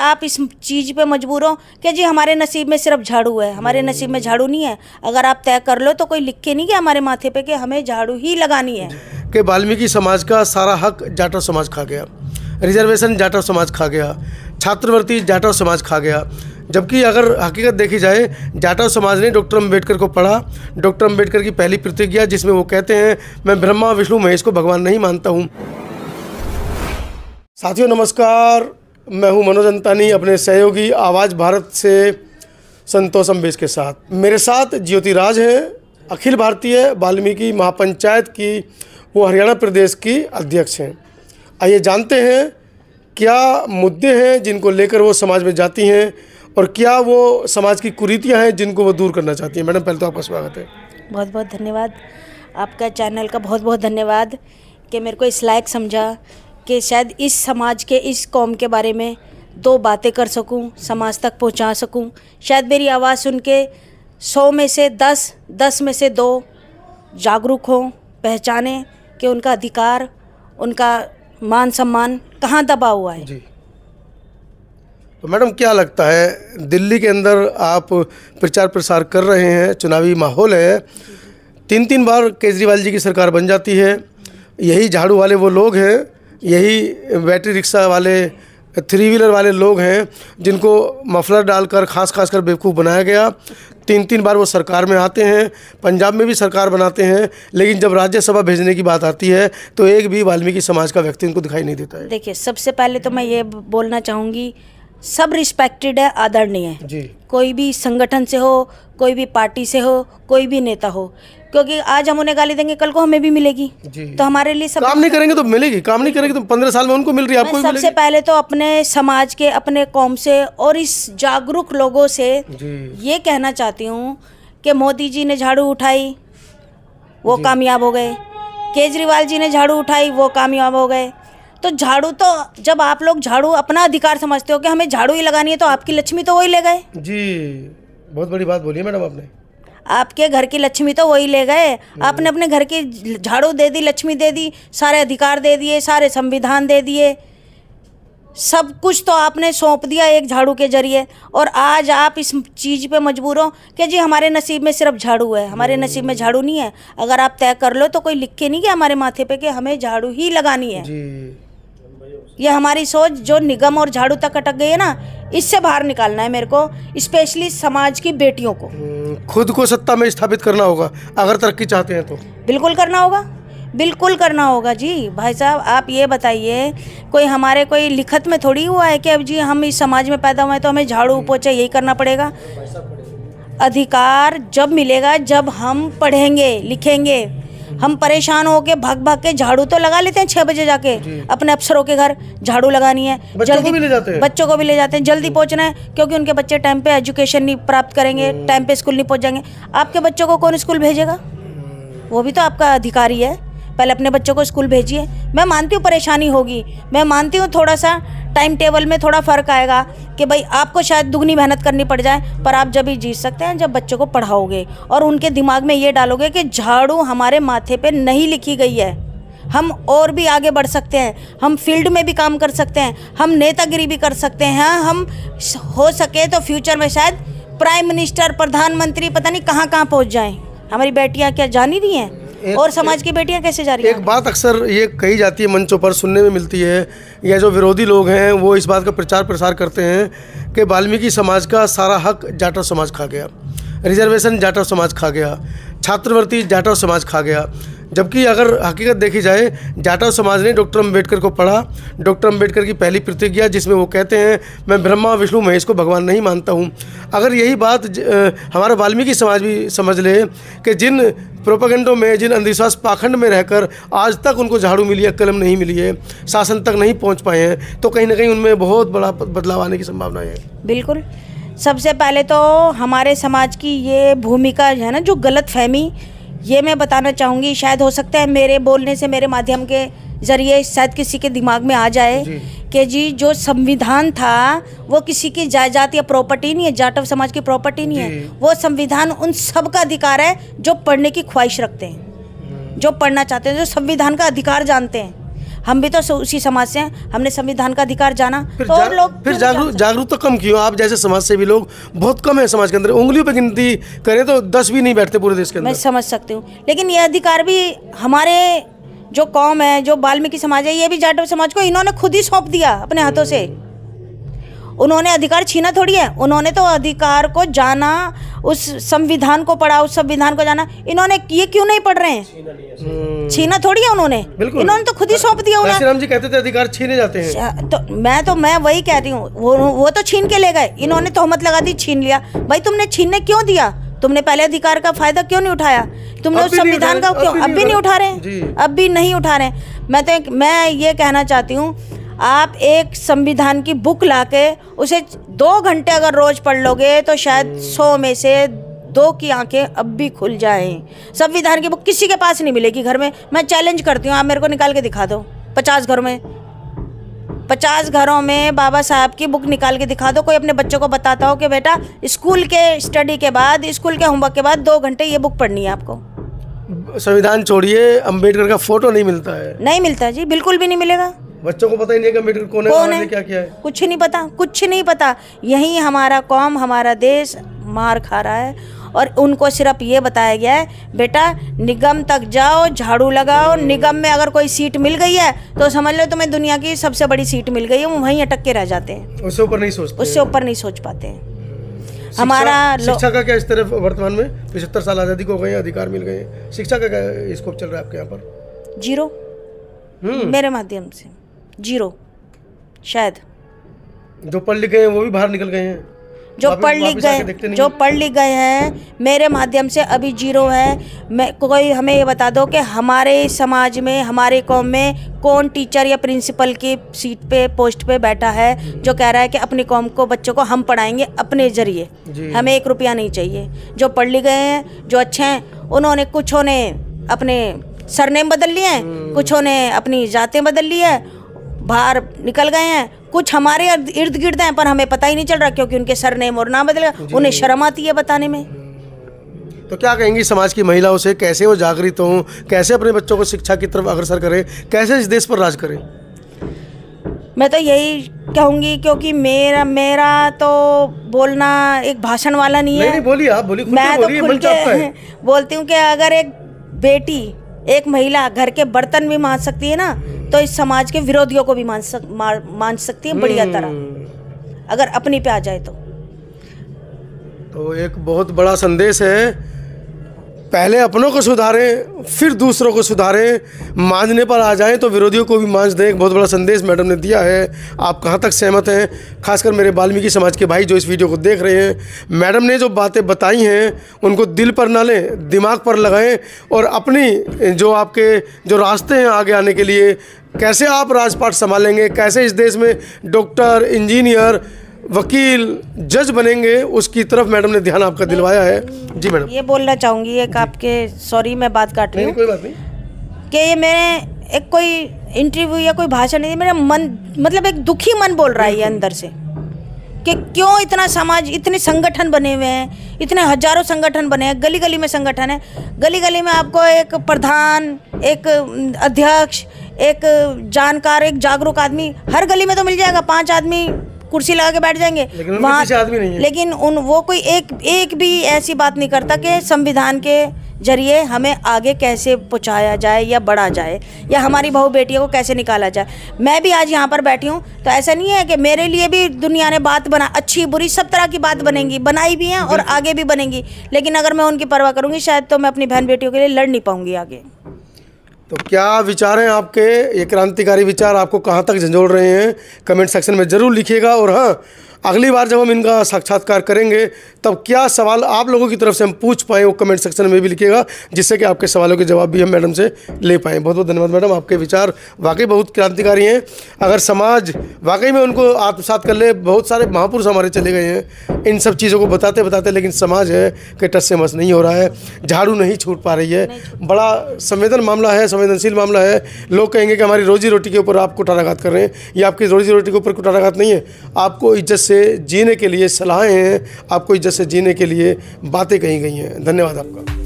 आप इस चीज़ पे मजबूर हो कि जी हमारे नसीब में सिर्फ झाड़ू है, हमारे नसीब में झाड़ू नहीं है। अगर आप तय कर लो तो कोई लिख के नहीं गया हमारे माथे पे कि हमें झाड़ू ही लगानी है। कि वाल्मीकि समाज का सारा हक जाटव समाज खा गया, रिजर्वेशन जाटव समाज खा गया, छात्रवृत्ति जाटव समाज खा गया। जबकि अगर हकीकत देखी जाए, जाटव समाज ने डॉक्टर अम्बेडकर को पढ़ा, डॉक्टर अम्बेडकर की पहली प्रतिज्ञा जिसमें वो कहते हैं मैं ब्रह्मा विष्णु महेश को भगवान नहीं मानता हूँ। साथियों नमस्कार, मैं हूँ मनोज अंतानी अपने सहयोगी आवाज़ भारत से संतोष अम्बेश के साथ। मेरे साथ ज्योति राज हैं, अखिल भारतीय वाल्मीकि महापंचायत की वो हरियाणा प्रदेश की अध्यक्ष हैं। आइए जानते हैं क्या मुद्दे हैं जिनको लेकर वो समाज में जाती हैं और क्या वो समाज की कुरीतियां हैं जिनको वो दूर करना चाहती हैं। मैडम पहले तो आपका स्वागत है। बहुत बहुत धन्यवाद, आपका चैनल का बहुत बहुत धन्यवाद कि मेरे को इस लायक समझा कि शायद इस समाज के, इस कौम के बारे में दो बातें कर सकूं, समाज तक पहुंचा सकूं। शायद मेरी आवाज़ सुन के 100 में से 10 में से 2 जागरूक हों, पहचानें कि उनका अधिकार, उनका मान सम्मान कहाँ दबा हुआ है। जी, तो मैडम क्या लगता है, दिल्ली के अंदर आप प्रचार प्रसार कर रहे हैं, चुनावी माहौल है, 3 बार केजरीवाल जी की सरकार बन जाती है, यही झाड़ू वाले वो लोग हैं, यही बैटरी रिक्शा वाले, 3 व्हीलर वाले लोग हैं जिनको मफलर डालकर खास कर बेवकूफ़ बनाया गया। 3 बार वो सरकार में आते हैं, पंजाब में भी सरकार बनाते हैं, लेकिन जब राज्यसभा भेजने की बात आती है तो एक भी वाल्मीकि समाज का व्यक्ति उनको दिखाई नहीं देता है। देखिए, सबसे पहले तो मैं ये बोलना चाहूँगी, सब रिस्पेक्टेड है, आदरणीय है जी। कोई भी संगठन से हो, कोई भी पार्टी से हो, कोई भी नेता हो, क्योंकि आज हम उन्हें गाली देंगे कल को हमें भी मिलेगी। तो हमारे लिए सब काम नहीं करेंगे तो मिलेगी, काम नहीं करेंगे तो 15 साल में उनको मिल रही है, आपको भी सबसे पहले तो अपने समाज के, अपने कौम से और इस जागरूक लोगों से ये कहना चाहती हूँ कि मोदी जी ने झाड़ू उठाई, वो कामयाब हो गए, केजरीवाल जी ने झाड़ू उठाई, वो कामयाब हो गए। तो झाड़ू, तो जब आप लोग झाड़ू अपना अधिकार समझते हो कि हमें झाड़ू ही लगानी है, तो आपकी लक्ष्मी तो वही ले गए। जी, बहुत बड़ी बात बोली है मैडम आपने। आपके घर की लक्ष्मी तो वही ले गए। आपने अपने घर की झाड़ू दे दी, लक्ष्मी दे दी, सारे अधिकार दे दिए, सारे संविधान दे दिए, सब कुछ तो आपने सौंप दिया एक झाड़ू के जरिए। और आज आप इस चीज़ पे मजबूर हो कि जी हमारे नसीब में सिर्फ झाड़ू है, हमारे नसीब में झाड़ू नहीं है। अगर आप तय कर लो तो कोई लिख के नहीं गया हमारे माथे पे कि हमें झाड़ू ही लगानी है। ये हमारी सोच जो निगम और झाड़ू तक अटक गई है ना, इससे बाहर निकालना है मेरे को, स्पेशली समाज की बेटियों को। खुद को सत्ता में स्थापित करना होगा अगर तरक्की चाहते हैं तो। बिल्कुल करना होगा, बिल्कुल करना होगा जी। भाई साहब, आप ये बताइए, कोई हमारे कोई लिखत में थोड़ी हुआ है कि अब जी हम इस समाज में पैदा हुए हैं तो हमें झाड़ू पोछा यही करना पड़ेगा। अधिकार जब मिलेगा जब हम पढ़ेंगे लिखेंगे। हम परेशान होके भाग के झाड़ू तो लगा लेते हैं 6 बजे जाके अपने अफसरों के घर, झाड़ू लगानी है, बच्चों को भी ले जाते हैं, बच्चों को भी ले जाते हैं, जल्दी पहुंचना है क्योंकि उनके बच्चे टाइम पे एजुकेशन नहीं प्राप्त करेंगे, टाइम पे स्कूल नहीं पहुंच जाएंगे। आपके बच्चों को कौन स्कूल भेजेगा? वो भी तो आपका अधिकार ही है। पहले अपने बच्चों को स्कूल भेजिए। मैं मानती हूँ परेशानी होगी, मैं मानती हूँ थोड़ा सा टाइम टेबल में थोड़ा फ़र्क आएगा कि भाई आपको शायद दुगनी मेहनत करनी पड़ जाए, पर आप जब ही जीत सकते हैं जब बच्चों को पढ़ाओगे और उनके दिमाग में ये डालोगे कि झाड़ू हमारे माथे पे नहीं लिखी गई है, हम और भी आगे बढ़ सकते हैं, हम फील्ड में भी काम कर सकते हैं, हम नेतागिरी भी कर सकते हैं, हम हो सके तो फ्यूचर में शायद प्राइम मिनिस्टर, प्रधानमंत्री, पता नहीं कहाँ पहुँच जाएँ। हमारी बेटियाँ क्या जान ही रही हैं? और समाज की बेटियां कैसे जा रही हैं? एक बात अक्सर ये कही जाती है, मंचों पर सुनने में मिलती है, या जो विरोधी लोग हैं वो इस बात का प्रचार प्रसार करते हैं कि वाल्मीकि समाज का सारा हक जाटव समाज खा गया, रिजर्वेशन जाटव समाज खा गया, छात्रवृत्ति जाटव समाज खा गया। जबकि अगर हकीकत देखी जाए, जाटव समाज ने डॉक्टर अम्बेडकर को पढ़ा, डॉक्टर अम्बेडकर की पहली प्रतिज्ञा जिसमें वो कहते हैं मैं ब्रह्मा विष्णु महेश को भगवान नहीं मानता हूँ। अगर यही बात हमारा वाल्मीकि समाज भी समझ ले कि जिन प्रोपेगेंडों में, जिन अंधविश्वास पाखंड में रहकर आज तक उनको झाड़ू मिली है, कलम नहीं मिली है, शासन तक नहीं पहुँच पाए हैं, तो कहीं ना कहीं उनमें बहुत बड़ा बदलाव आने की संभावना है। बिल्कुल। सबसे पहले तो हमारे समाज की ये भूमिका है ना, जो गलत फहमी, ये मैं बताना चाहूँगी। शायद हो सकता है मेरे बोलने से, मेरे माध्यम के ज़रिए शायद किसी के दिमाग में आ जाए कि जी जो संविधान था वो किसी की जायदाद या प्रॉपर्टी नहीं है, जाटव समाज की प्रॉपर्टी नहीं है। वो संविधान उन सब का अधिकार है जो पढ़ने की ख्वाहिश रखते हैं, जो पढ़ना चाहते हैं, जो संविधान का अधिकार जानते हैं। हम भी तो उसी समाज से हैं, हमने संविधान का अधिकार जाना। फिर तो और लोग फिर जागरूकता कम क्यों? आप जैसे समाज सेवी लोग बहुत कम है समाज के अंदर, उंगलियों पे गिनती करें तो 10 भी नहीं बैठते पूरे देश के अंदर। मैं समझ सकती हूँ, लेकिन ये अधिकार भी हमारे जो कौम है, जो वाल्मीकि समाज है, ये भी जाटव समाज को इन्होंने खुद ही सौंप दिया अपने हाथों से। उन्होंने अधिकार छीना थोड़ी है, उन्होंने तो अधिकार को जाना, उस संविधान को पढ़ा, उस संविधान को जाना। इन्होंने ये क्यों नहीं पढ़ रहे हैं? छीना थोड़ी है उन्होंने, इन्होंने तो खुद ही सौंप दिया। श्री राम जी कहते थे अधिकार छीने जाते हैं, तो मैं वही कह रही हूँ, वो तो छीन के ले गए, इन्होंने तोहमत लगा दी, छीन लिया। भाई तुमने छीनने क्यों दिया? तुमने पहले अधिकार का फायदा क्यों नहीं उठाया? तुमने उस संविधान का क्यों अब भी नहीं उठा रहे? अब भी नहीं उठा रहे। मैं ये कहना चाहती हूँ, आप एक संविधान की बुक लाके उसे 2 घंटे अगर रोज पढ़ लोगे तो शायद 100 में से 2 की आंखें अब भी खुल जाएं। संविधान की बुक किसी के पास नहीं मिलेगी घर में। मैं चैलेंज करती हूँ, आप मेरे को निकाल के दिखा दो 50 घरों में, 50 घरों में बाबा साहब की बुक निकाल के दिखा दो। कोई अपने बच्चों को बताता हो कि बेटा स्कूल के स्टडी के बाद, स्कूल के होमवर्क के बाद 2 घंटे ये बुक पढ़नी है आपको। संविधान छोड़िए, अंबेडकर का फोटो नहीं मिलता है। नहीं मिलता जी, बिल्कुल भी नहीं मिलेगा। बच्चों को पता ही नहीं है कि अम्बेडकर कौन है, क्या किया है, कुछ नहीं पता, कुछ नहीं पता। यही हमारा कौम, हमारा देश मार खा रहा है और उनको सिर्फ ये बताया गया है, बेटा निगम तक जाओ, झाड़ू लगाओ, निगम में अगर कोई सीट मिल गई है तो समझ लो तुम्हें दुनिया की सबसे बड़ी सीट मिल गई है। वो वहीं अटक के रह जाते हैं, उससे ऊपर नहीं सोचते, उससे ऊपर नहीं सोच पाते हैं। हमारा शिक्षा का क्या इस तरह वर्तमान में 75 साल आज़ादी को गए, अधिकार मिल गए, शिक्षा का क्या स्कोप चल रहा है आपके यहाँ पर? 0 मेरे माध्यम से 0 शायद। जो पढ़ लिख गए हैं वो भी बाहर निकल गए हैं, जो पढ़ लिख गए हैं मेरे माध्यम से अभी 0 है। मैं कोई हमें ये बता दो कि हमारे समाज में, हमारे कौम में कौन टीचर या प्रिंसिपल की सीट पे, पोस्ट पे बैठा है जो कह रहा है कि अपनी कौम को, बच्चों को हम पढ़ाएंगे अपने जरिए, हमें 1 रुपया नहीं चाहिए। जो पढ़ लिख गए हैं, जो अच्छे हैं, उन्होंने कुछों ने अपने सरनेम बदल लिए हैं, कुछों ने अपनी जातें बदल ली है, बाहर निकल गए हैं। कुछ हमारे इर्द गिर्द हैं पर हमें पता ही नहीं चल रहा क्योंकि उनके सरनेम और नाम बदल गए, उन्हें शर्म आती है बताने में। तो क्या कहेंगी समाज की महिलाओं से, कैसे वो जागृत हों, कैसे अपने बच्चों को शिक्षा की तरफ अग्रसर करें, कैसे इस देश पर राज करें? मैं तो यही कहूँगी, क्योंकि मेरा तो बोलना एक भाषण वाला नहीं है। नहीं, बोलिए आप, बोलिए। मैं तो खुल के बोलती हूँ कि अगर एक बेटी, एक महिला घर के बर्तन भी मांज सकती है ना, तो इस समाज के विरोधियों को भी मांज सकती है बढ़िया तरह, अगर अपनी पे आ जाए तो एक बहुत बड़ा संदेश है। पहले अपनों को सुधारें, फिर दूसरों को सुधारें, मांझने पर आ जाएं तो विरोधियों को भी मांझ दें। एक बहुत बड़ा संदेश मैडम ने दिया है। आप कहाँ तक सहमत हैं? खासकर मेरे वाल्मीकि समाज के भाई जो इस वीडियो को देख रहे हैं, मैडम ने जो बातें बताई हैं उनको दिल पर ना लें, दिमाग पर लगाएं और अपनी जो आपके जो रास्ते हैं आगे आने के लिए, कैसे आप राजपाट संभालेंगे, कैसे इस देश में डॉक्टर, इंजीनियर, वकील, जज बनेंगे, उसकी तरफ मैडम ने ध्यान आपका दिलवाया है। जी मैडम, ये बोलना चाहूँगी एक आपके, सॉरी मैं बात काट रही हूँ, कोई बात नहीं, कि ये मेरे एक कोई इंटरव्यू या कोई भाषण नहीं, मेरा मन, मतलब एक दुखी मन बोल रहा है ये अंदर से, कि क्यों इतना समाज, इतने संगठन बने हुए हैं, इतने हजारों संगठन बने हैं, गली गली में संगठन है, गली गली में आपको एक प्रधान, एक अध्यक्ष, एक जानकार, एक जागरूक आदमी हर गली में तो मिल जाएगा। 5 आदमी कुर्सी लगा के बैठ जाएंगे वहाँ, लेकिन वो कोई एक भी ऐसी बात नहीं करता कि संविधान के जरिए हमें आगे कैसे पहुँचाया जाए या बढ़ा जाए, या हमारी बहू बेटियों को कैसे निकाला जाए। मैं भी आज यहाँ पर बैठी हूँ तो ऐसा नहीं है कि मेरे लिए भी दुनिया ने बात बना, अच्छी बुरी सब तरह की बात बनेंगी, बनाई भी हैं और आगे भी बनेंगी, लेकिन अगर मैं उनकी परवाह करूँगी शायद तो मैं अपनी बहन बेटियों के लिए लड़ नहीं पाऊँगी आगे। तो क्या विचार हैं आपके? ये क्रांतिकारी विचार आपको कहाँ तक झंझोड़ रहे हैं? कमेंट सेक्शन में ज़रूर लिखिएगा। और हाँ, अगली बार जब हम इनका साक्षात्कार करेंगे तब क्या सवाल आप लोगों की तरफ से हम पूछ पाएँ वो कमेंट सेक्शन में भी लिखिएगा, जिससे कि आपके सवालों के जवाब भी हम मैडम से ले पाएँ। बहुत बहुत धन्यवाद मैडम, आपके विचार वाकई बहुत क्रांतिकारी हैं। अगर समाज वाकई में उनको आत्मसात कर ले, बहुत सारे महापुरुष हमारे चले गए हैं इन सब चीज़ों को बताते बताते, लेकिन समाज है कि टस से मस नहीं हो रहा है, झाड़ू नहीं छूट पा रही है। बड़ा संवेदनशील मामला है। लोग कहेंगे कि हमारी रोजी रोटी के ऊपर आप कुठाराघात कर रहे हैं। ये आपकी रोजी रोटी के ऊपर कुठाराघात नहीं है, आपको इज्जत से जीने के लिए सलाहें हैं, आपको इज्जत से जीने के लिए बातें कही गई हैं। धन्यवाद आपका।